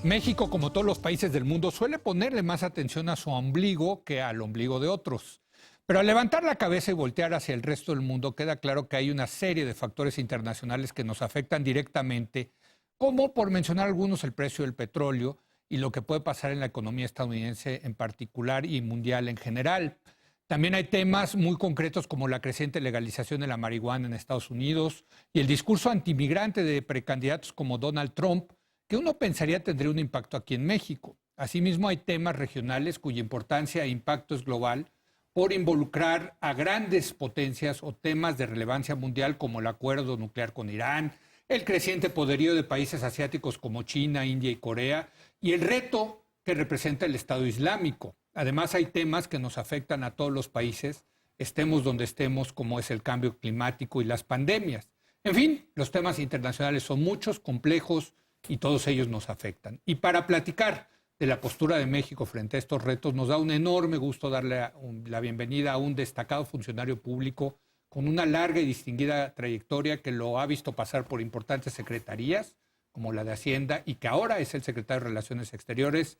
México, como todos los países del mundo, suele ponerle más atención a su ombligo que al ombligo de otros. Pero al levantar la cabeza y voltear hacia el resto del mundo, queda claro que hay una serie de factores internacionales que nos afectan directamente, como, por mencionar algunos, el precio del petróleo y lo que puede pasar en la economía estadounidense en particular y mundial en general. También hay temas muy concretos como la creciente legalización de la marihuana en Estados Unidos y el discurso antimigrante de precandidatos como Donald Trump, que uno pensaría tendría un impacto aquí en México. Asimismo, hay temas regionales cuya importancia e impacto es global por involucrar a grandes potencias o temas de relevancia mundial como el acuerdo nuclear con Irán, el creciente poderío de países asiáticos como China, India y Corea, y el reto que representa el Estado Islámico. Además, hay temas que nos afectan a todos los países, estemos donde estemos, como es el cambio climático y las pandemias. En fin, los temas internacionales son muchos, complejos, y todos ellos nos afectan. Y para platicar de la postura de México frente a estos retos, nos da un enorme gusto darle la bienvenida a un destacado funcionario público con una larga y distinguida trayectoria que lo ha visto pasar por importantes secretarías, como la de Hacienda, y que ahora es el secretario de Relaciones Exteriores,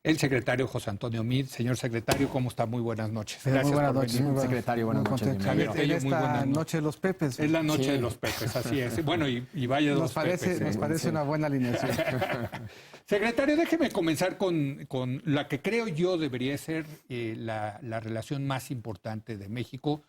el secretario José Antonio Meade. Señor secretario, ¿cómo está? Muy buenas noches. Gracias por venir. Muy secretario, buenas noches. Javier Tello, muy buenas noches. Noche de los Pepes. Es la noche de los Pepes, así es. Bueno, y vaya de los Pepes. Nos parece una buena alineación. Secretario, déjeme comenzar con la que creo yo debería ser la relación más importante de México,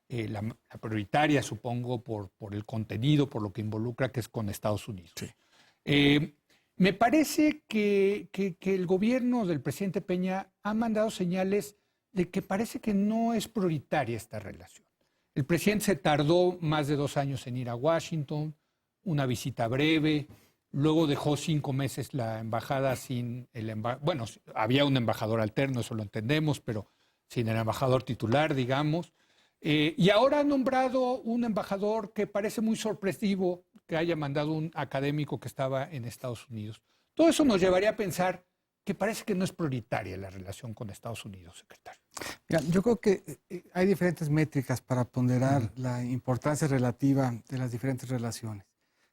la prioritaria, supongo, por el contenido, por lo que involucra, que es con Estados Unidos. Sí. Me parece que el gobierno del presidente Peña ha mandado señales de que parece que no es prioritaria esta relación. El presidente se tardó más de 2 años en ir a Washington, una visita breve, luego dejó 5 meses la embajada sin el embajador. Bueno, había un embajador alterno, eso lo entendemos, pero sin el embajador titular, digamos. Y ahora ha nombrado un embajador que parece muy sorpresivo que haya mandado un académico que estaba en Estados Unidos. Todo eso nos llevaría a pensar que parece que no es prioritaria la relación con Estados Unidos, secretario. Mira, yo creo que hay diferentes métricas para ponderar la importancia relativa de las diferentes relaciones.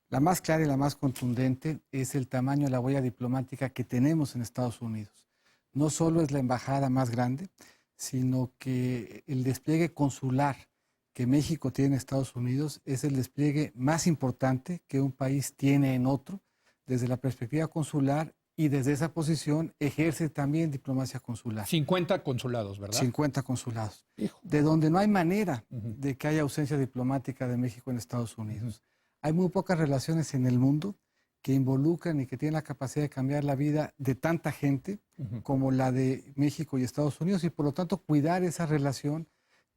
La más clara y la más contundente es el tamaño de la huella diplomática que tenemos en Estados Unidos. No solo es la embajada más grande, sino que el despliegue consular que México tiene en Estados Unidos es el despliegue más importante que un país tiene en otro, desde la perspectiva consular, y desde esa posición ejerce también diplomacia consular. 50 consulados, ¿verdad? 50 consulados. Hijo. De donde no hay manera de que haya ausencia diplomática de México en Estados Unidos. Hay muy pocas relaciones en el mundo que involucran y que tienen la capacidad de cambiar la vida de tanta gente como la de México y Estados Unidos, y por lo tanto cuidar esa relación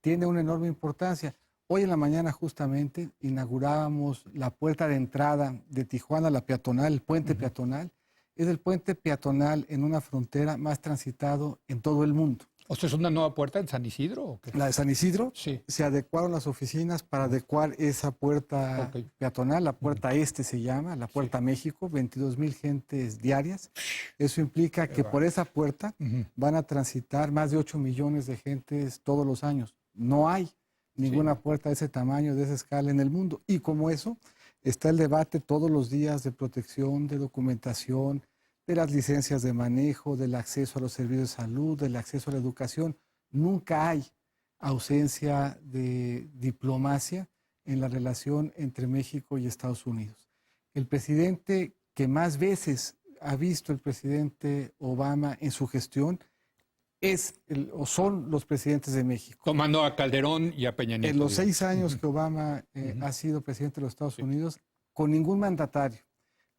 tiene una enorme importancia. Hoy en la mañana justamente inaugurábamos la puerta de entrada de Tijuana, la peatonal, el puente peatonal. Es el puente peatonal en una frontera más transitado en todo el mundo. ¿O sea, es una nueva puerta en San Isidro? ¿O qué? La de San Isidro, sí. Se adecuaron las oficinas para adecuar esa puerta peatonal, la puerta este se llama, la puerta México, 22,000 gentes diarias. Eso implica que por esa puerta van a transitar más de 8 millones de gentes todos los años. No hay ninguna puerta de ese tamaño, de esa escala en el mundo. Y como eso, está el debate todos los días de protección, de documentación, de las licencias de manejo, del acceso a los servicios de salud, del acceso a la educación. Nunca hay ausencia de diplomacia en la relación entre México y Estados Unidos. El presidente que más veces ha visto el presidente Obama en su gestión son los presidentes de México. Tomando a Calderón y a Peña Nieto. En los 6 años que Obama ha sido presidente de los Estados Unidos, con ningún mandatario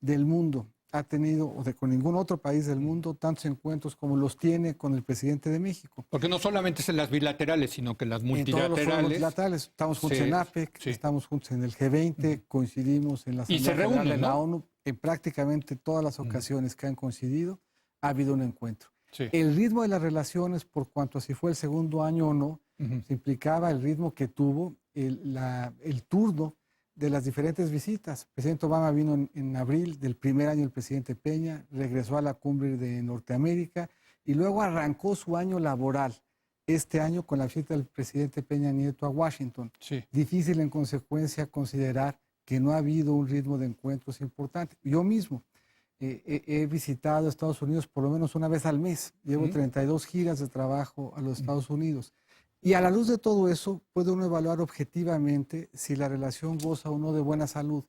del mundo ha tenido, con ningún otro país del mundo, tantos encuentros como los tiene con el presidente de México. Porque no solamente es en las bilaterales, sino que en las multilaterales. En todos los multilaterales. Estamos juntos en APEC, estamos juntos en el G20, coincidimos en la Asamblea General de la ONU. En prácticamente todas las ocasiones que han coincidido, ha habido un encuentro. Sí. El ritmo de las relaciones, por cuanto a si fue el segundo año o no, se implicaba el ritmo que tuvo el turno de las diferentes visitas. El presidente Obama vino en abril del primer año del presidente Peña, regresó a la cumbre de Norteamérica y luego arrancó su año laboral este año con la visita del presidente Peña Nieto a Washington. Sí. Difícil en consecuencia considerar que no ha habido un ritmo de encuentros importante. Yo mismo, he visitado Estados Unidos por lo menos una vez al mes. Llevo 32 giras de trabajo a los Estados Unidos. Y a la luz de todo eso, puede uno evaluar objetivamente si la relación goza o no de buena salud,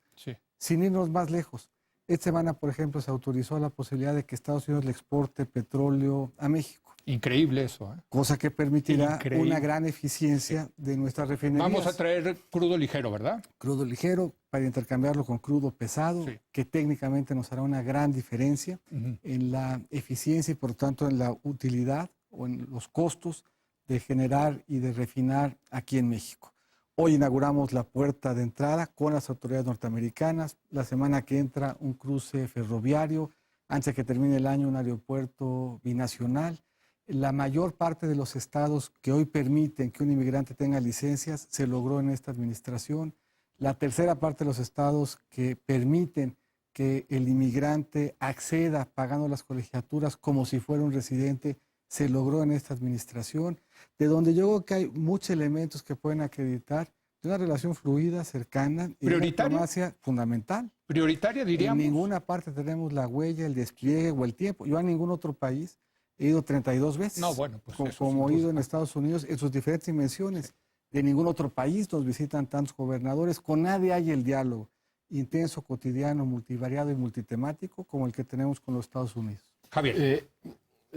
sin irnos más lejos. Esta semana, por ejemplo, se autorizó la posibilidad de que Estados Unidos le exporte petróleo a México. Increíble eso, ¿eh? Cosa que permitirá una gran eficiencia de nuestras refinerías. Vamos a traer crudo ligero, ¿verdad? Crudo ligero para intercambiarlo con crudo pesado, que técnicamente nos hará una gran diferencia en la eficiencia y por tanto en la utilidad o en los costos de generar y de refinar aquí en México. Hoy inauguramos la puerta de entrada con las autoridades norteamericanas. La semana que entra un cruce ferroviario. Antes de que termine el año un aeropuerto binacional. La mayor parte de los estados que hoy permiten que un inmigrante tenga licencias se logró en esta administración. La tercera parte de los estados que permiten que el inmigrante acceda pagando las colegiaturas como si fuera un residente se logró en esta administración, de donde yo creo que hay muchos elementos que pueden acreditar de una relación fluida, cercana y una diplomacia fundamental. Prioritaria, diríamos. En ninguna parte tenemos la huella, el despliegue o el tiempo. Yo a ningún otro país he ido 32 veces, no, bueno, pues como he ido en Estados Unidos en sus diferentes dimensiones. De ningún otro país nos visitan tantos gobernadores, con nadie hay el diálogo intenso, cotidiano, multivariado y multitemático como el que tenemos con los Estados Unidos. Javier.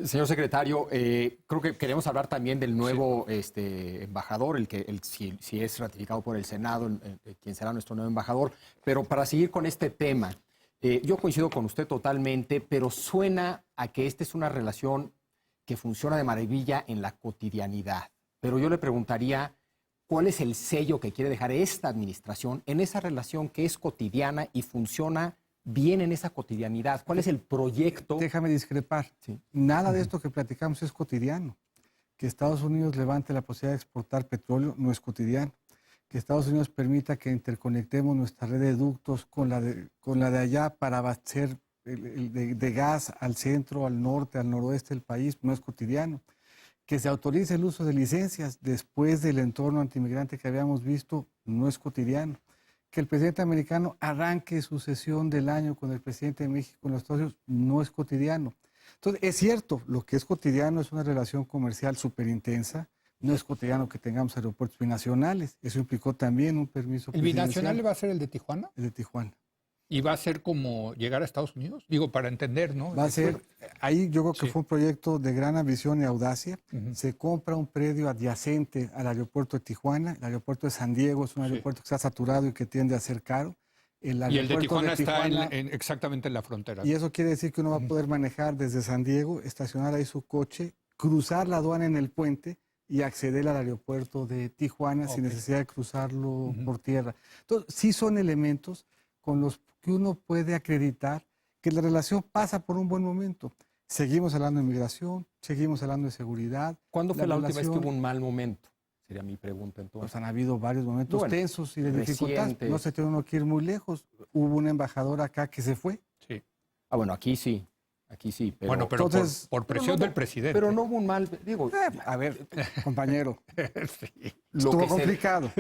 Señor secretario, creo que queremos hablar también del nuevo embajador, si es ratificado por el Senado, quien será nuestro nuevo embajador. Pero para seguir con este tema, yo coincido con usted totalmente, pero suena a que esta es una relación que funciona de maravilla en la cotidianidad. Pero yo le preguntaría, ¿cuál es el sello que quiere dejar esta administración en esa relación que es cotidiana y funciona bien en esa cotidianidad? ¿Cuál es el proyecto? Déjame discrepar. Sí. Nada de esto que platicamos es cotidiano. Que Estados Unidos levante la posibilidad de exportar petróleo no es cotidiano. Que Estados Unidos permita que interconectemos nuestra red de ductos con la de allá para abastecer de gas al centro, al norte, al noroeste del país no es cotidiano. Que se autorice el uso de licencias después del entorno antimigrante que habíamos visto no es cotidiano. Que el presidente americano arranque su sesión del año con el presidente de México en los Estados Unidos no es cotidiano. Entonces, es cierto, lo que es cotidiano es una relación comercial súper intensa. No es cotidiano que tengamos aeropuertos binacionales. Eso implicó también un permiso ¿El binacional va a ser el de Tijuana? El de Tijuana. ¿Y va a ser como llegar a Estados Unidos? Digo, para entender, ¿no? Va a ser, ahí yo creo que fue un proyecto de gran ambición y audacia. Se compra un predio adyacente al aeropuerto de Tijuana. El aeropuerto de San Diego es un aeropuerto que está saturado y que tiende a ser caro. Y el de Tijuana está exactamente en la frontera. Y eso quiere decir que uno va a poder manejar desde San Diego, estacionar ahí su coche, cruzar la aduana en el puente y acceder al aeropuerto de Tijuana sin necesidad de cruzarlo por tierra. Entonces, sí son elementos con los que uno puede acreditar que la relación pasa por un buen momento. Seguimos hablando de migración, seguimos hablando de seguridad. ¿Cuándo fue la última vez que hubo un mal momento? Sería mi pregunta entonces. Pues han habido varios momentos tensos y de dificultad. No se tiene uno que ir muy lejos. Hubo un embajador acá que se fue. Sí. Ah, bueno, aquí sí. Aquí sí, pero... Bueno, pero entonces, por presión del presidente. Pero no hubo un mal... Digo, a ver, compañero. Estuvo complicado.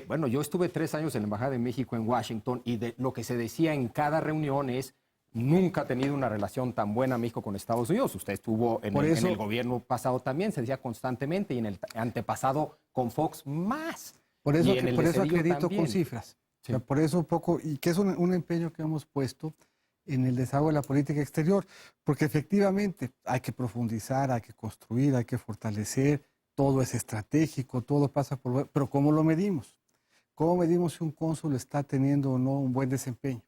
Bueno, yo estuve 3 años en la Embajada de México en Washington y lo que se decía en cada reunión es nunca ha tenido una relación tan buena México con Estados Unidos. Usted estuvo en el gobierno pasado también, se decía constantemente, y en el antepasado con Fox más. Por eso acredito también. Con cifras. Sí. O sea, por eso un poco, y que es un empeño que hemos puesto en el desarrollo de la política exterior, porque efectivamente hay que profundizar, hay que construir, hay que fortalecer, todo es estratégico, todo pasa por... Pero ¿cómo lo medimos? ¿Cómo medimos si un cónsul está teniendo o no un buen desempeño?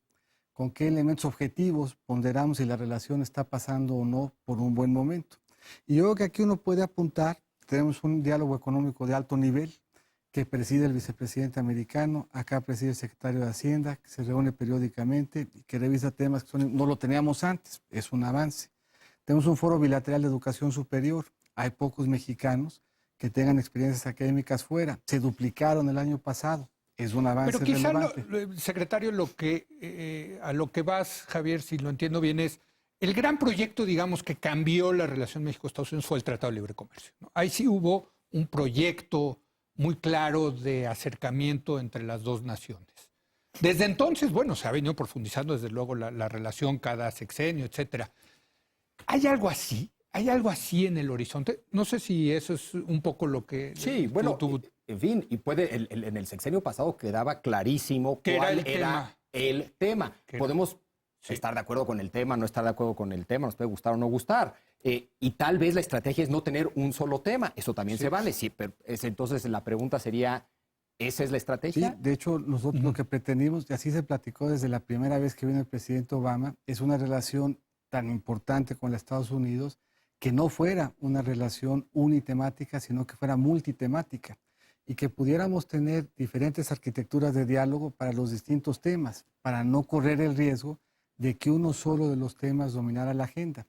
¿Con qué elementos objetivos ponderamos si la relación está pasando o no por un buen momento? Y yo creo que aquí uno puede apuntar, tenemos un diálogo económico de alto nivel, que preside el vicepresidente americano, acá preside el secretario de Hacienda, que se reúne periódicamente y que revisa temas que no lo teníamos antes, es un avance. Tenemos un foro bilateral de educación superior, hay pocos mexicanos que tengan experiencias académicas fuera, se duplicaron el año pasado, es un avance relevante. Pero quizá, secretario, a lo que vas, Javier, si lo entiendo bien, es el gran proyecto, digamos, que cambió la relación México-Estados Unidos fue el Tratado de Libre Comercio, ¿no? Ahí sí hubo un proyecto muy claro de acercamiento entre las dos naciones. Desde entonces, bueno, se ha venido profundizando desde luego la relación cada sexenio, etcétera. ¿Hay algo así? ¿Hay algo así en el horizonte? No sé si eso es un poco lo que... Sí, bueno, en fin, y en el sexenio pasado quedaba clarísimo cuál era el tema. Podemos estar de acuerdo con el tema, no estar de acuerdo con el tema, nos puede gustar o no gustar. Y tal vez la estrategia es no tener un solo tema. Eso también se vale. Sí, pero entonces la pregunta sería, ¿esa es la estrategia? Sí, de hecho, nosotros lo que pretendimos, y así se platicó desde la primera vez que vino el presidente Obama, es una relación tan importante con los Estados Unidos que no fuera una relación unitemática, sino que fuera multitemática y que pudiéramos tener diferentes arquitecturas de diálogo para los distintos temas, para no correr el riesgo de que uno solo de los temas dominara la agenda.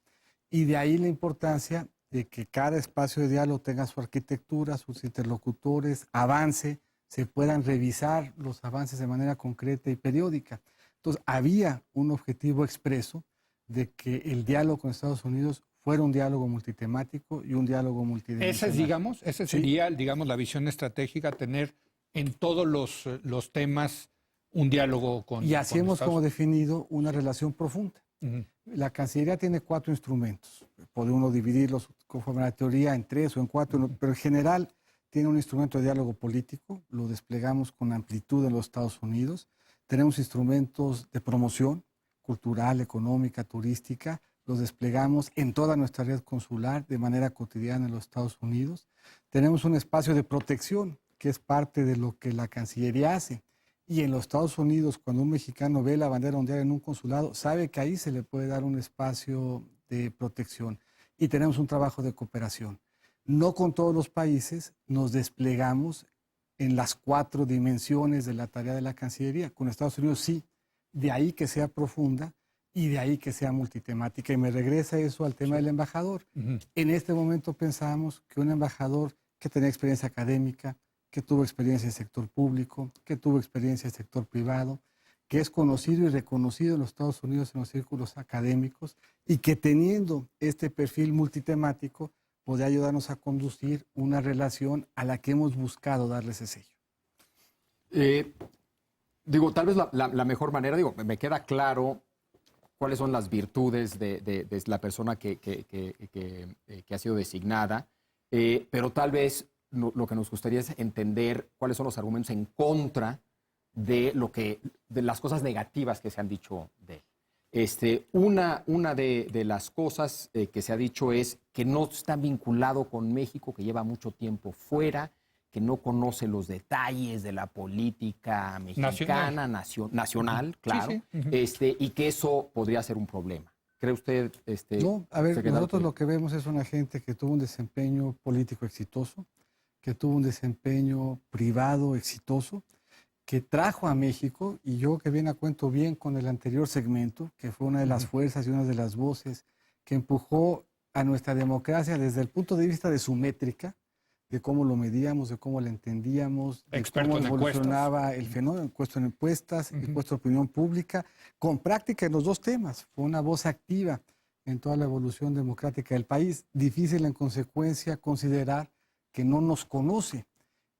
Y de ahí la importancia de que cada espacio de diálogo tenga su arquitectura, sus interlocutores, avance, se puedan revisar los avances de manera concreta y periódica. Entonces, había un objetivo expreso de que el diálogo con Estados Unidos fuera un diálogo multitemático y un diálogo multidimensional. Esa sería, digamos, la visión estratégica, tener en todos los temas un diálogo con Y así con hemos Estados como Unidos. definido una relación profunda. La Cancillería tiene 4 instrumentos. Puede uno dividirlos conforme a la teoría en 3 o en 4, pero en general tiene un instrumento de diálogo político, lo desplegamos con amplitud en los Estados Unidos. Tenemos instrumentos de promoción cultural, económica, turística, los desplegamos en toda nuestra red consular de manera cotidiana en los Estados Unidos. Tenemos un espacio de protección, que es parte de lo que la Cancillería hace. Y en los Estados Unidos, cuando un mexicano ve la bandera ondear en un consulado, sabe que ahí se le puede dar un espacio de protección. Y tenemos un trabajo de cooperación. No con todos los países nos desplegamos en las 4 dimensiones de la tarea de la Cancillería. Con Estados Unidos sí, de ahí que sea profunda y de ahí que sea multitemática. Y me regresa eso al tema del embajador. En este momento pensamos que un embajador que tenía experiencia académica, que tuvo experiencia en el sector público, que tuvo experiencia en el sector privado, que es conocido y reconocido en los Estados Unidos en los círculos académicos y que teniendo este perfil multitemático puede ayudarnos a conducir una relación a la que hemos buscado darle ese sello. Tal vez la mejor manera, me queda claro cuáles son las virtudes de la persona que ha sido designada, pero tal vez lo que nos gustaría es entender cuáles son los argumentos en contra de las cosas negativas que se han dicho de él. Una de las cosas que se ha dicho es que no está vinculado con México, que lleva mucho tiempo fuera, que no conoce los detalles de la política mexicana, nacional, claro, y que eso podría ser un problema. ¿Cree usted? No, a ver, nosotros lo que vemos es una gente que tuvo un desempeño político exitoso, que tuvo un desempeño privado exitoso, que trajo a México, y yo que viene a cuento bien con el anterior segmento, que fue una de las fuerzas y una de las voces que empujó a nuestra democracia desde el punto de vista de su métrica, de cómo lo medíamos, de cómo lo entendíamos, de cómo evolucionaba el fenómeno, puesto en encuestas y puesto en opinión pública, con práctica en los 2 temas. Fue una voz activa en toda la evolución democrática del país. Difícil en consecuencia considerar que no nos conoce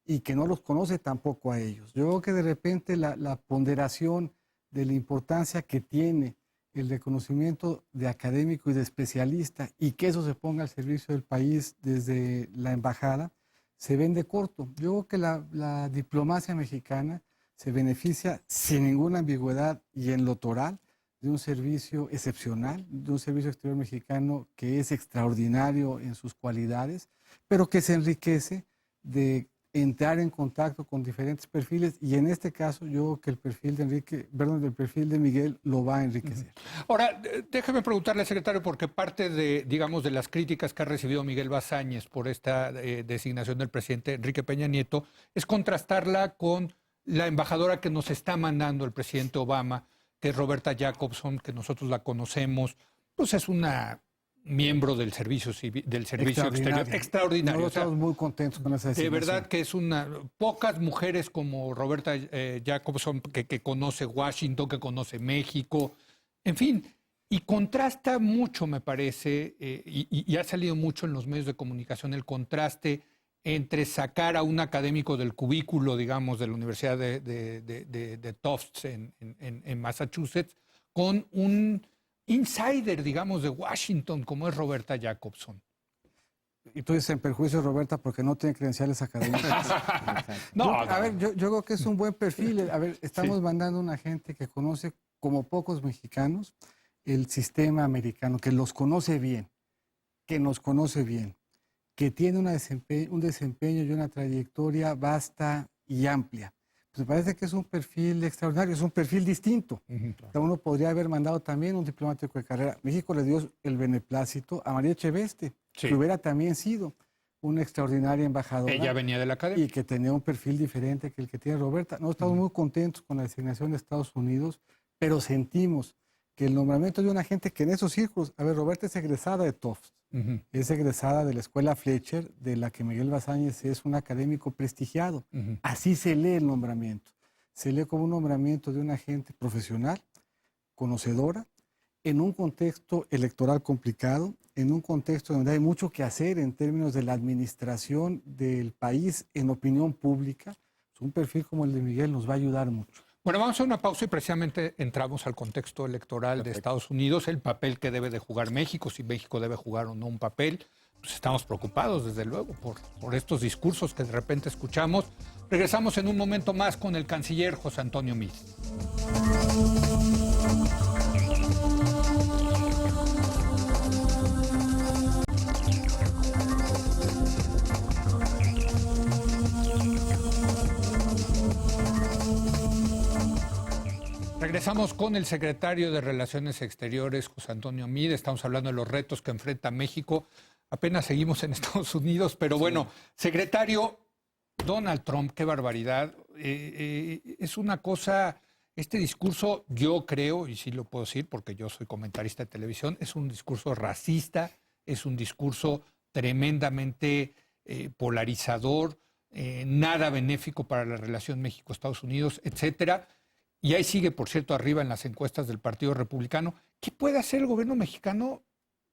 y que no los conoce tampoco a ellos. Yo creo que de repente la ponderación de la importancia que tiene el reconocimiento de académico y de especialista y que eso se ponga al servicio del país desde la embajada, se vende corto. Yo creo que la diplomacia mexicana se beneficia sin ninguna ambigüedad y en lo toral de un servicio excepcional, de un servicio exterior mexicano que es extraordinario en sus cualidades, pero que se enriquece de entrar en contacto con diferentes perfiles y en este caso yo creo que el perfil de Miguel lo va a enriquecer. Ahora, déjeme preguntarle, secretario, porque parte de, digamos, de las críticas que ha recibido Miguel Bazáñez por esta designación del presidente Enrique Peña Nieto es contrastarla con la embajadora que nos está mandando el presidente Obama, que es Roberta Jacobson, que nosotros la conocemos, pues es una miembro del servicio exterior extraordinario. Nosotros estamos muy contentos con esa designación. De verdad que es pocas mujeres como Roberta Jacobson que conoce Washington, que conoce México, en fin, y contrasta mucho, me parece, y ha salido mucho en los medios de comunicación el contraste entre sacar a un académico del cubículo, digamos, de la Universidad de Tufts en Massachusetts, con un insider, digamos, de Washington, como es Roberta Jacobson. Y tú dices en perjuicio de Roberta porque no tiene credenciales académicas. A ver, yo creo que es un buen perfil. A ver, estamos mandando una gente que conoce, como pocos mexicanos, el sistema americano, que los conoce bien, que nos conoce bien, que tiene un desempeño y una trayectoria vasta y amplia. Pues me parece que es un perfil extraordinario, es un perfil distinto. Uno podría haber mandado también un diplomático de carrera. México le dio el beneplácito a María Echeveste, que hubiera también sido una extraordinaria embajadora. Ella venía de la academia. Y que tenía un perfil diferente que el que tiene Roberta. No estamos muy contentos con la designación de Estados Unidos, pero sentimos que el nombramiento de una gente que en esos círculos, a ver, Roberta es egresada de Tufts, es egresada de la Escuela Fletcher, de la que Miguel Bazáñez es un académico prestigiado. Así se lee el nombramiento. Se lee como un nombramiento de una gente profesional, conocedora, en un contexto electoral complicado, en un contexto donde hay mucho que hacer en términos de la administración del país en opinión pública. Un perfil como el de Miguel nos va a ayudar mucho. Bueno, vamos a hacer una pausa y precisamente entramos al contexto electoral de Estados Unidos, el papel que debe de jugar México, si México debe jugar o no un papel. Pues estamos preocupados, desde luego, por estos discursos que de repente escuchamos. Regresamos en un momento más con el canciller José Antonio Meade. Regresamos con el secretario de Relaciones Exteriores, José Antonio Meade. Estamos hablando de los retos que enfrenta México. Apenas seguimos en Estados Unidos, pero bueno, secretario, Donald Trump, qué barbaridad. Es una cosa, este discurso, yo creo, y sí lo puedo decir porque yo soy comentarista de televisión, es un discurso racista, es un discurso tremendamente polarizador, nada benéfico para la relación México-Estados Unidos, etcétera. Y ahí sigue, por cierto, arriba en las encuestas del Partido Republicano. ¿Qué puede hacer el gobierno mexicano?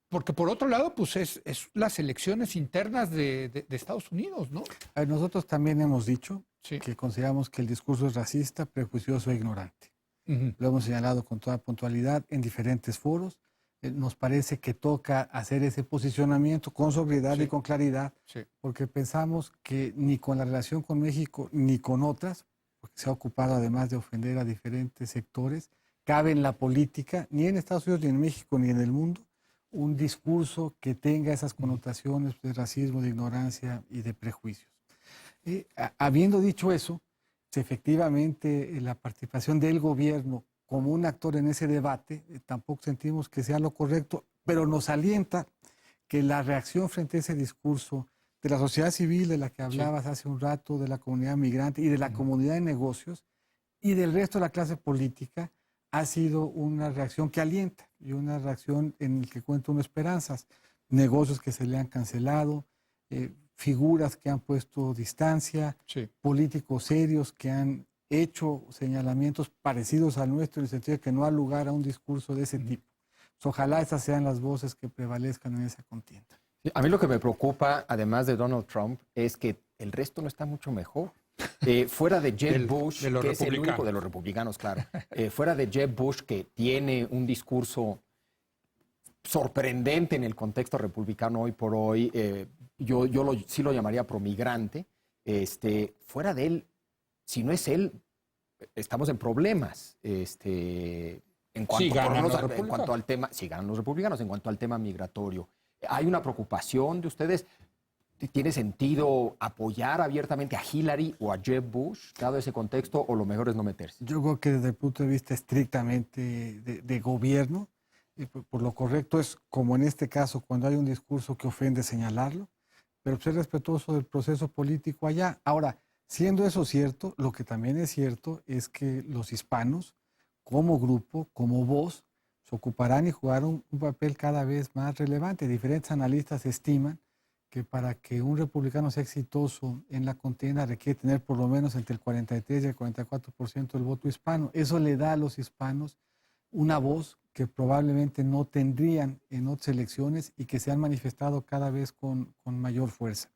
Porque por otro lado, pues es las elecciones internas de Estados Unidos, ¿no? Nosotros también hemos dicho que consideramos que el discurso es racista, prejuicioso e ignorante. Lo hemos señalado con toda puntualidad en diferentes foros. Nos parece que toca hacer ese posicionamiento con sobriedad y con claridad, porque pensamos que ni con la relación con México ni con otras, porque se ha ocupado además de ofender a diferentes sectores, cabe en la política, ni en Estados Unidos, ni en México, ni en el mundo, un discurso que tenga esas connotaciones de racismo, de ignorancia y de prejuicios. Habiendo dicho eso, efectivamente la participación del gobierno como un actor en ese debate, tampoco sentimos que sea lo correcto, pero nos alienta que la reacción frente a ese discurso de la sociedad civil de la que hablabas hace un rato, de la comunidad migrante y de la comunidad de negocios y del resto de la clase política, ha sido una reacción que alienta y una reacción en la que cuenta unas esperanzas. Negocios que se le han cancelado, figuras que han puesto distancia, políticos serios que han hecho señalamientos parecidos al nuestro en el sentido de que no ha lugar a un discurso de ese tipo. Ojalá esas sean las voces que prevalezcan en esa contienda. A mí lo que me preocupa, además de Donald Trump, es que el resto no está mucho mejor. Fuera de Jeb Bush, que es el único de los republicanos, claro. Fuera de Jeb Bush, que tiene un discurso sorprendente en el contexto republicano hoy por hoy, sí lo llamaría promigrante. Fuera de él, si no es él, estamos en problemas. En cuanto al tema, sí ganan los republicanos, en cuanto al tema migratorio. ¿Hay una preocupación de ustedes? ¿Tiene sentido apoyar abiertamente a Hillary o a Jeb Bush, dado ese contexto, o lo mejor es no meterse? Yo creo que desde el punto de vista estrictamente de gobierno, por lo correcto es, como en este caso, cuando hay un discurso que ofende, señalarlo, pero ser respetuoso del proceso político allá. Ahora, siendo eso cierto, lo que también es cierto es que los hispanos, como grupo, como voz, se ocuparán y jugarán un papel cada vez más relevante. Diferentes analistas estiman que para que un republicano sea exitoso en la contienda requiere tener por lo menos entre el 43 y el 44% del voto hispano. Eso le da a los hispanos una voz que probablemente no tendrían en otras elecciones y que se han manifestado cada vez con mayor fuerza.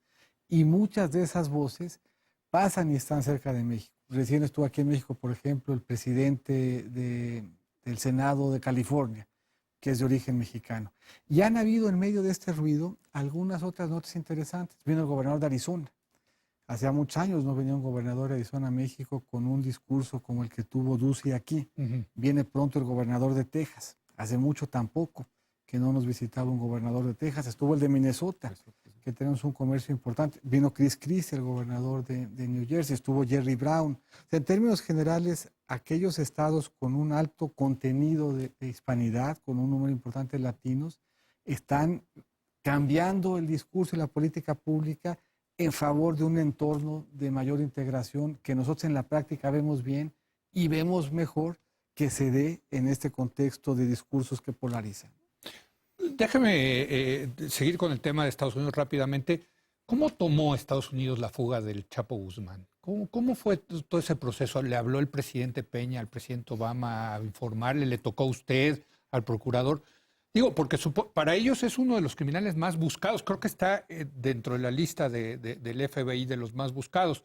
Y muchas de esas voces pasan y están cerca de México. Recién estuvo aquí en México, por ejemplo, el presidente del Senado de California, que es de origen mexicano. Y han habido en medio de este ruido algunas otras notas interesantes. Vino el gobernador de Arizona. Hacía muchos años no venía un gobernador de Arizona a México con un discurso como el que tuvo Ducey aquí. Viene pronto el gobernador de Texas. Hace mucho tampoco que no nos visitaba un gobernador de Texas. Estuvo el de Minnesota, que tenemos un comercio importante. Vino Chris Christie, el gobernador de New Jersey. Estuvo Jerry Brown. O sea, en términos generales, aquellos estados con un alto contenido de hispanidad, con un número importante de latinos, están cambiando el discurso y la política pública en favor de un entorno de mayor integración que nosotros en la práctica vemos bien y vemos mejor que se dé en este contexto de discursos que polarizan. Déjeme seguir con el tema de Estados Unidos rápidamente. ¿Cómo tomó Estados Unidos la fuga del Chapo Guzmán? ¿Cómo fue todo ese proceso? ¿Le habló el presidente Peña al presidente Obama a informarle? ¿Le tocó a usted, al procurador? Digo, porque para ellos es uno de los criminales más buscados. Creo que está dentro de la lista del FBI de los más buscados.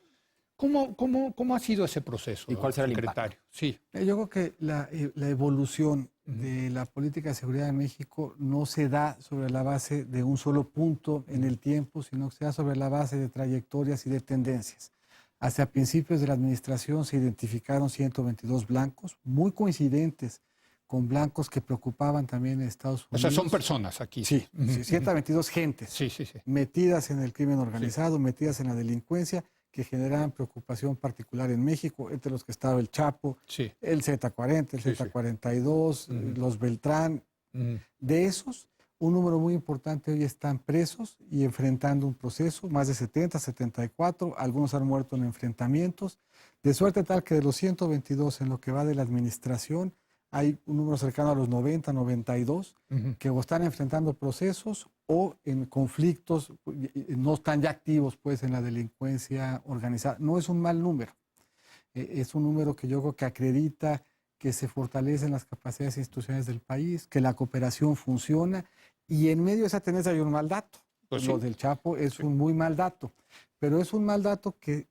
¿Cómo ha sido ese proceso? ¿Y cuál será el secretario? impacto? Sí. Yo creo que la evolución de la política de seguridad de México no se da sobre la base de un solo punto en el tiempo, sino que se da sobre la base de trayectorias y de tendencias. Hacia principios de la administración se identificaron 122 blancos, muy coincidentes con blancos que preocupaban también en Estados Unidos. O sea, son personas aquí. Sí, 122 gentes metidas en el crimen organizado, metidas en la delincuencia, que generaban preocupación particular en México, entre los que estaba el Chapo, el Z40, el Z42, los Beltrán. De esos, un número muy importante hoy están presos y enfrentando un proceso, más de 70, 74, algunos han muerto en enfrentamientos, de suerte tal que de los 122 en lo que va de la administración, hay un número cercano a los 90, 92, que o están enfrentando procesos o en conflictos, no están ya activos pues en la delincuencia organizada. No es un mal número, es un número que yo creo que acredita que se fortalecen las capacidades institucionales del país, que la cooperación funciona, y en medio de esa tendencia hay un mal dato. Pues lo del Chapo es un muy mal dato, pero es un mal dato que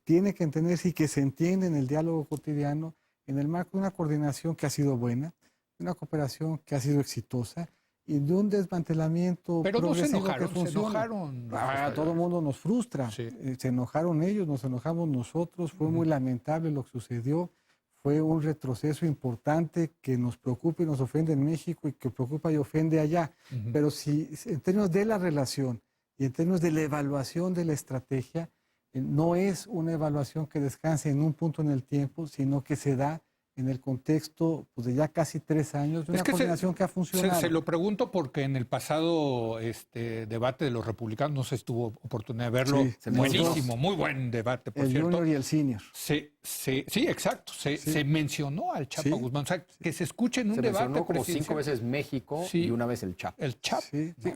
tiene que entenderse y que se entiende en el diálogo cotidiano, en el marco de una coordinación que ha sido buena, de una cooperación que ha sido exitosa y de un desmantelamiento pero progresivo no se enojaron, que funciona. A todo el mundo nos frustra. Se enojaron ellos, nos enojamos nosotros. Fue muy lamentable lo que sucedió. Fue un retroceso importante que nos preocupa y nos ofende en México y que preocupa y ofende allá. Pero si en términos de la relación y en términos de la evaluación de la estrategia, no es una evaluación que descanse en un punto en el tiempo, sino que se da en el contexto pues, de ya casi 3 años de una coordinación que ha funcionado. Se lo pregunto porque en el pasado debate de los republicanos, no se tuvo oportunidad de verlo, buenísimo, muy buen debate, por cierto. El junior y el senior. Sí, exacto, se mencionó al Chapo Guzmán, o sea, que se escuche en un debate. Se mencionó como 5 veces México y una vez el Chapo. El Chapo.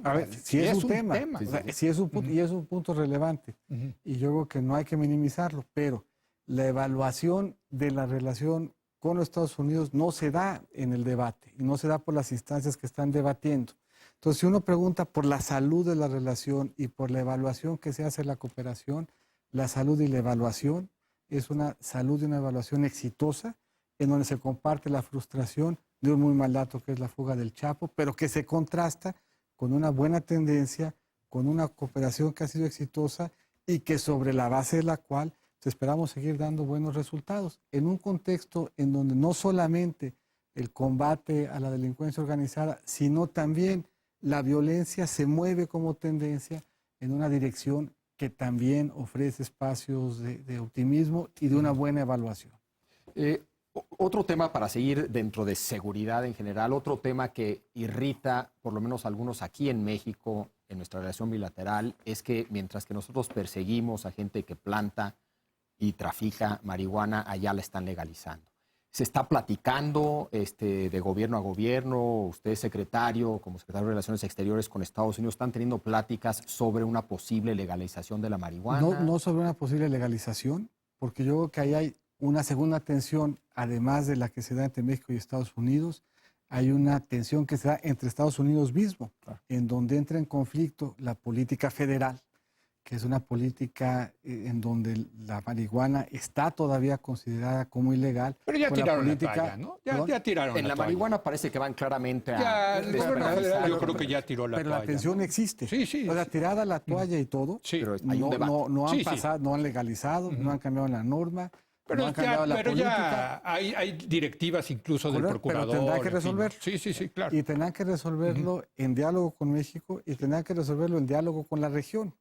A ver, si es un tema. O sea, sí es un punto, y es un punto relevante. Y yo creo que no hay que minimizarlo, pero la evaluación de la relación con los Estados Unidos no se da en el debate y no se da por las instancias que están debatiendo. Entonces, si uno pregunta por la salud de la relación y por la evaluación que se hace de la cooperación, la salud y la evaluación es una salud y una evaluación exitosa en donde se comparte la frustración de un muy mal dato que es la fuga del Chapo, pero que se contrasta con una buena tendencia, con una cooperación que ha sido exitosa y que sobre la base de la cual esperamos seguir dando buenos resultados en un contexto en donde no solamente el combate a la delincuencia organizada, sino también la violencia se mueve como tendencia en una dirección que también ofrece espacios de optimismo y de una buena evaluación. Otro tema para seguir dentro de seguridad en general, otro tema que irrita por lo menos a algunos aquí en México en nuestra relación bilateral es que mientras que nosotros perseguimos a gente que planta y trafica marihuana, allá la están legalizando. Se está platicando de gobierno a gobierno, usted secretario, como secretario de Relaciones Exteriores con Estados Unidos, están teniendo pláticas sobre una posible legalización de la marihuana. No sobre una posible legalización, porque yo creo que ahí hay una segunda tensión, además de la que se da entre México y Estados Unidos, hay una tensión que se da entre Estados Unidos mismo, en donde entra en conflicto la política federal, que es una política en donde la marihuana está todavía considerada como ilegal. Pero ya con tiraron la política, toalla, ¿no? Ya tiraron En la toalla. marihuana parece que van claramente Ya, a el gobierno federal despenalizar. yo creo que ya tiró la pero toalla. la tensión existe. Sí, sí. O sea, tirada la toalla y todo, Sí. Pero hay un debate. no han Sí, sí. pasado, no han legalizado, no han cambiado la norma, Pero, no han cambiado la pero política. ya hay directivas incluso del Correcto, pero procurador. tendrá que en fin. resolver. Sí, claro. Y tendrán que resolverlo en diálogo con México y tendrán que resolverlo en diálogo con la región.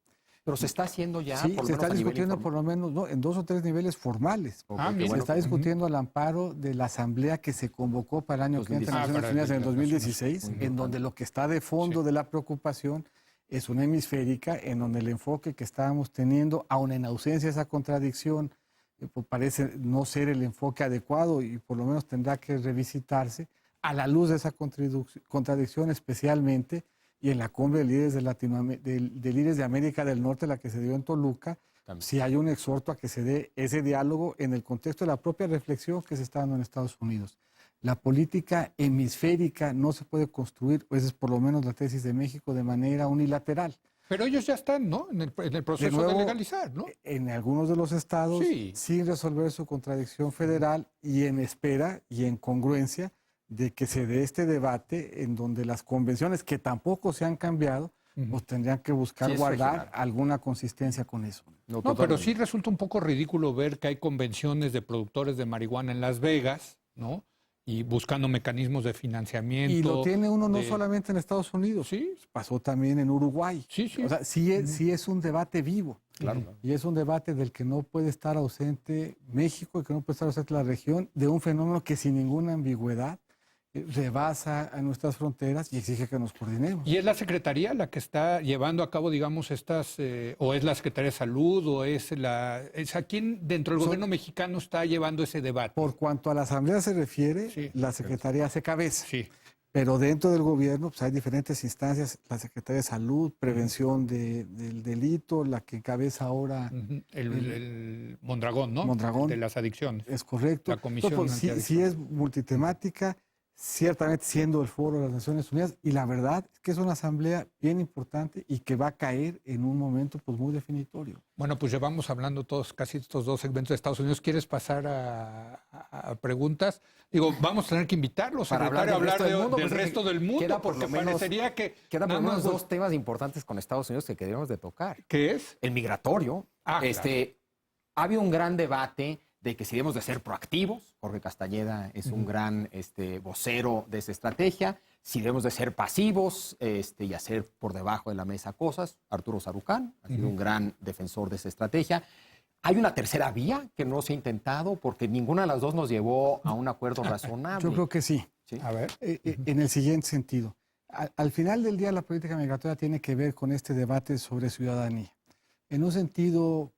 Pero se está haciendo ya, Sí, por lo se menos está a nivel discutiendo por informal. lo menos en 2 o 3 niveles formales. Ok, Ah, qué mira. Se bueno. está discutiendo al amparo de la asamblea que se convocó para el año que entra en 2016. Naciones Unidas en el para el 2016, Muy en donde lo que está de fondo de la preocupación es una hemisférica, en donde el enfoque que estábamos teniendo, aun en ausencia de esa contradicción, pues parece no ser el enfoque adecuado y por lo menos tendrá que revisitarse a la luz de esa contradicción especialmente y en la cumbre de líderes de líderes de América del Norte, la que se dio en Toluca, si hay un exhorto a que se dé ese diálogo en el contexto de la propia reflexión que se está dando en Estados Unidos. La política hemisférica no se puede construir, esa es por lo menos la tesis de México, de manera unilateral. Pero ellos ya están, ¿no? En el proceso de nuevo, legalizar, ¿no? En algunos de los estados, Sí. sin resolver su contradicción federal y en espera y en congruencia de que se dé este debate en donde las convenciones, que tampoco se han cambiado, pues tendrían que buscar Sí, es guardar regional. alguna consistencia con eso. No, pero sí resulta un poco ridículo ver que hay convenciones de productores de marihuana en Las Vegas, ¿no? Y buscando mecanismos de financiamiento. Y lo tiene uno no de- solamente en Estados Unidos, Sí. pasó también en Uruguay. Sí, sí. O sea, sí es un debate vivo. Claro. Y es un debate del que no puede estar ausente México y que no puede estar ausente la región de un fenómeno que sin ninguna ambigüedad rebasa a nuestras fronteras y exige que nos coordinemos. ¿Y es la Secretaría la que está llevando a cabo, digamos, estas, o es la Secretaría de Salud, o es a quién dentro del gobierno mexicano está llevando ese debate? Por cuanto a la Asamblea se refiere, Sí. la Secretaría hace cabeza. Sí. Pero dentro del gobierno pues hay diferentes instancias, la Secretaría de Salud, Prevención del Delito, la que encabeza ahora Ujú. El Mondragón, ¿no? Mondragón. De las adicciones. es correcto. La Comisión Entonces, pues, sí es multitemática, ciertamente siendo el foro de las Naciones Unidas, y la verdad es que es una asamblea bien importante y que va a caer en un momento pues muy definitorio. Bueno, pues llevamos hablando todos, casi estos 2 segmentos de Estados Unidos. ¿Quieres pasar a preguntas? Digo, vamos a tener que invitarlo, Para secretario, a hablar del pues, resto del mundo, queda por porque lo menos- parecería que Quedan por nada lo menos más 2 temas importantes con Estados Unidos que debemos de tocar. ¿Qué es? El migratorio. Ah, Ha habido un gran debate de que si debemos de ser proactivos, Jorge Castañeda es un gran vocero de esa estrategia, si debemos de ser pasivos y hacer por debajo de la mesa cosas. Arturo Sarucán ha sido un gran defensor de esa estrategia. Hay una tercera vía que no se ha intentado porque ninguna de las dos nos llevó a un acuerdo razonable. Yo creo que sí. ¿Sí? A ver. En el siguiente sentido. Al final del día, la política migratoria tiene que ver con este debate sobre ciudadanía. En un sentido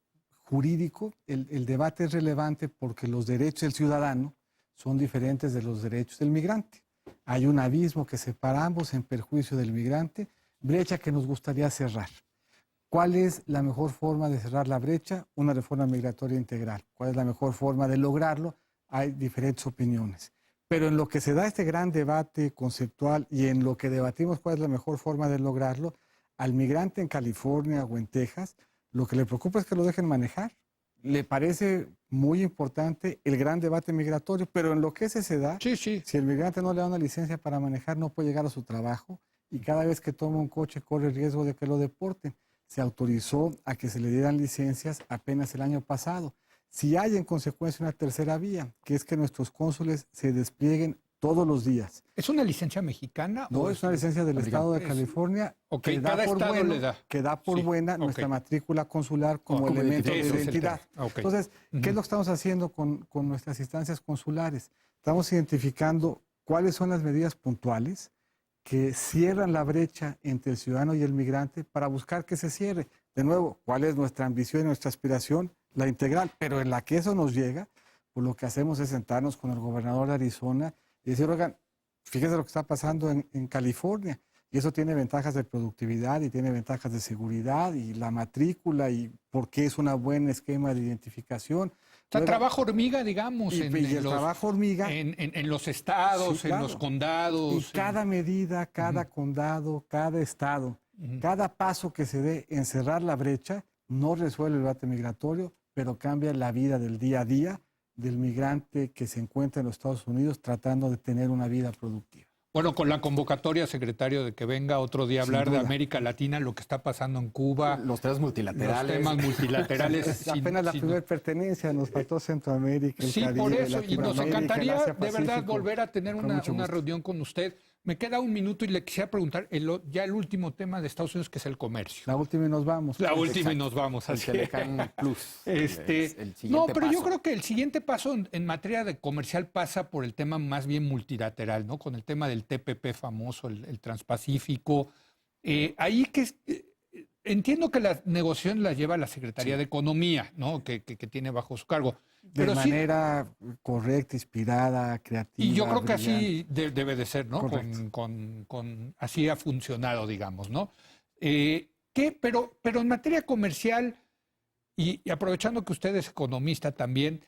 jurídico, el debate es relevante porque los derechos del ciudadano son diferentes de los derechos del migrante. Hay un abismo que separa ambos en perjuicio del migrante, brecha que nos gustaría cerrar. ¿Cuál es la mejor forma de cerrar la brecha? Una reforma migratoria integral. ¿Cuál es la mejor forma de lograrlo? Hay diferentes opiniones. Pero en lo que se da este gran debate conceptual y en lo que debatimos cuál es la mejor forma de lograrlo, al migrante en California o en Texas, lo que le preocupa es que lo dejen manejar. Le parece muy importante el gran debate migratorio, pero en lo que ese se da, Sí, sí. si el migrante no le da una licencia para manejar, no puede llegar a su trabajo y cada vez que toma un coche corre el riesgo de que lo deporten. Se autorizó a que se le dieran licencias apenas el año pasado. Si hay en consecuencia una tercera vía, que es que nuestros cónsules se desplieguen todos los días. ¿Es una licencia mexicana? No, o es una licencia del estado de Es- California Ok, que da cada por estado bueno, le da. que da por Sí, buena ok. nuestra matrícula consular como Como elemento de ese es el identidad. tema. Ok. Entonces, ¿qué es lo que estamos haciendo con nuestras instancias consulares? Estamos identificando cuáles son las medidas puntuales que cierran la brecha entre el ciudadano y el migrante para buscar que se cierre. De nuevo, ¿cuál es nuestra ambición y nuestra aspiración? La integral, pero en la que eso nos llega, pues lo que hacemos es sentarnos con el gobernador de Arizona y decir, oigan, fíjense lo que está pasando en California. Y eso tiene ventajas de productividad y tiene ventajas de seguridad y la matrícula y por qué es un buen esquema de identificación. O sea, Oiga, trabajo hormiga, digamos, y el trabajo hormiga. en los estados, Sí, en claro. los condados. Y cada medida, cada condado, cada estado, cada paso que se dé en cerrar la brecha, no resuelve el debate migratorio, pero cambia la vida del día a día del migrante que se encuentra en los Estados Unidos tratando de tener una vida productiva. Bueno, con la convocatoria, secretario, de que venga otro día a hablar de América Latina, lo que está pasando en Cuba. Los temas multilaterales. Los temas multilaterales. Es apenas la primera pertenencia, nos faltó Centroamérica, el Sí, Caribe, por eso, y nos encantaría Asia de verdad Pacífico. volver a tener una reunión con usted. Me queda un minuto y le quisiera preguntar ya el último tema de Estados Unidos, que es el comercio. La última y nos vamos. La última y nos vamos. El Así. Telecán Plus. El siguiente pero paso. yo creo que el siguiente paso en materia de comercial pasa por el tema más bien multilateral, ¿no? Con el tema del TPP famoso, el Transpacífico. Ahí entiendo que las negociaciones las lleva la Secretaría de Economía, ¿no? Que tiene bajo su cargo. De manera correcta, inspirada, creativa. Y yo creo que brillante. así debe de ser, ¿no? Así ha funcionado, digamos, ¿no? Pero en materia comercial, y aprovechando que usted es economista también,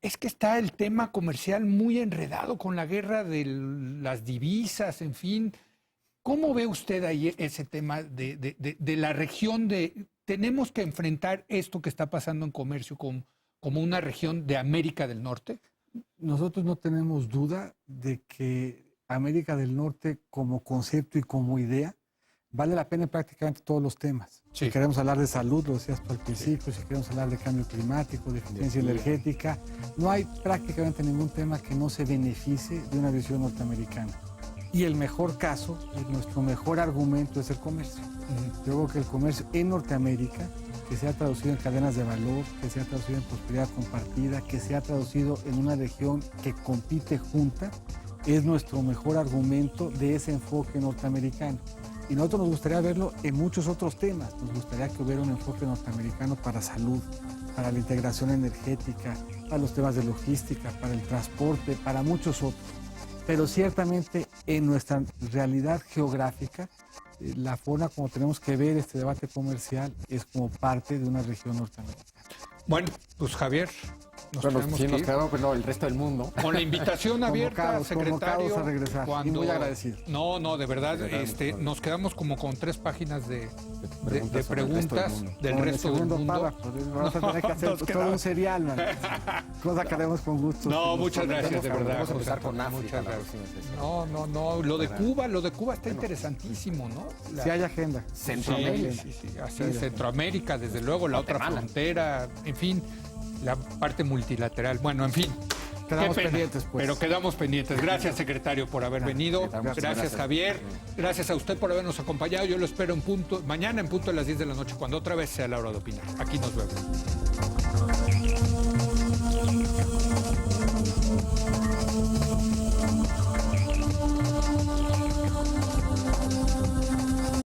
es que está el tema comercial muy enredado con la guerra de las divisas, en fin. ¿Cómo ve usted ahí ese tema de la región tenemos que enfrentar esto que está pasando en comercio como una región de América del Norte? Nosotros no tenemos duda de que América del Norte como concepto y como idea vale la pena en prácticamente todos los temas. Sí. Si queremos hablar de salud, lo decías tú al principio, si queremos hablar de cambio climático, de eficiencia energética, no hay prácticamente ningún tema que no se beneficie de una visión norteamericana. Y el mejor caso, nuestro mejor argumento es el comercio. Yo creo que el comercio en Norteamérica, que se ha traducido en cadenas de valor, que se ha traducido en prosperidad compartida, que se ha traducido en una región que compite junta, es nuestro mejor argumento de ese enfoque norteamericano. Y nosotros nos gustaría verlo en muchos otros temas. Nos gustaría que hubiera un enfoque norteamericano para salud, para la integración energética, para los temas de logística, para el transporte, para muchos otros. Pero ciertamente en nuestra realidad geográfica, la forma como tenemos que ver este debate comercial es como parte de una región norteamericana. Bueno, pues Javier, nos quedamos el resto del mundo. Con la invitación abierta, secretario. A regresar. Y muy agradecido. No, de verdad, nos quedamos como con 3 páginas de preguntas del resto del mundo. Vamos a tener que hacer todo un serial, man. Cosa que haremos con gusto. No, muchas gracias, de verdad. Vamos a empezar con África. Muchas gracias. No, lo de Cuba está interesantísimo, ¿no? Sí hay agenda. Centroamérica. Sí, Centroamérica, desde luego, la otra frontera, en fin, la parte multilateral. Bueno, en fin. Quedamos pendientes, pues. Pero quedamos pendientes. Gracias, secretario, por haber venido. Gracias, Javier. Gracias a usted por habernos acompañado. Yo lo espero mañana en punto de las 10 de la noche, cuando otra vez sea la hora de opinar. Aquí nos vemos.